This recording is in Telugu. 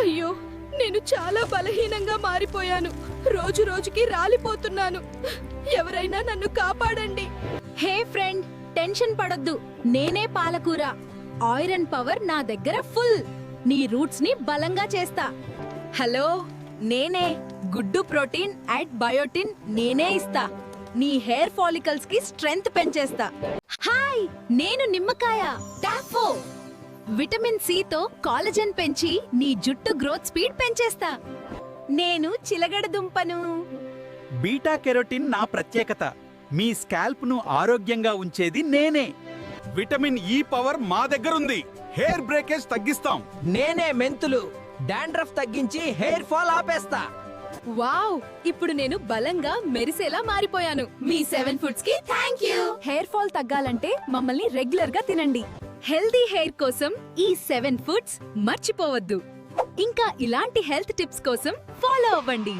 అయ్యో, నేను చాలా బలహీనంగా మారిపోయాను. రోజు రోజుకి రాలిపోతున్నాను. ఎవరైనా నన్ను కాపాడండి. హే ఫ్రెండ్, టెన్షన్ పడొద్దు. నేనే పాలకూర. ఐరన్ పవర్ నా దగ్గర ఫుల్. నీ రూట్స్ ని బలంగా చేస్తా. హలో, నేనే గుడ్డు ప్రోటీన్ అండ్ బయోటిన్ నేనే ఇస్తా. నీ హెయిర్ ఫాలికల్స్ కి స్ట్రెంగ్త్ పెంచేస్తా. హాయ్, నేను నిమ్మకాయ టాఫో. విటమిన్ సి తో కాలజన్ పెంచి నీ జుట్టు గ్రోత్ స్పీడ్ పెంచేస్తా. నేను చిలగడ దుంపను. బీటా కెరోటిన్ నా ప్రత్యేకత. మీ స్కాల్ప్ ను ఆరోగ్యంగా ఉంచేది నేనే. విటమిన్ ఈ పవర్ మా దగ్గరుంది. హెయిర్ బ్రేకేజ్ తగ్గిస్తాం. నేనే మెంతులు. డాండ్రఫ్ తగ్గించి హెయిర్ ఫాల్ ఆపేస్తా. వావ్, ఇప్పుడు నేను బలంగా మెరిసేలా మారిపోయాను. మీ 7 ఫుడ్స్ కి థాంక్యూ. హెయిర్ ఫాల్ తగ్గాలంటే మమ్మల్ని రెగ్యులర్ గా తినండి. హెల్దీ హెయిర్ కోసం ఈ 7 ఫుడ్స్ మర్చిపోవద్దు. ఇంకా ఇలాంటి హెల్త్ టిప్స్ కోసం ఫాలో అవ్వండి.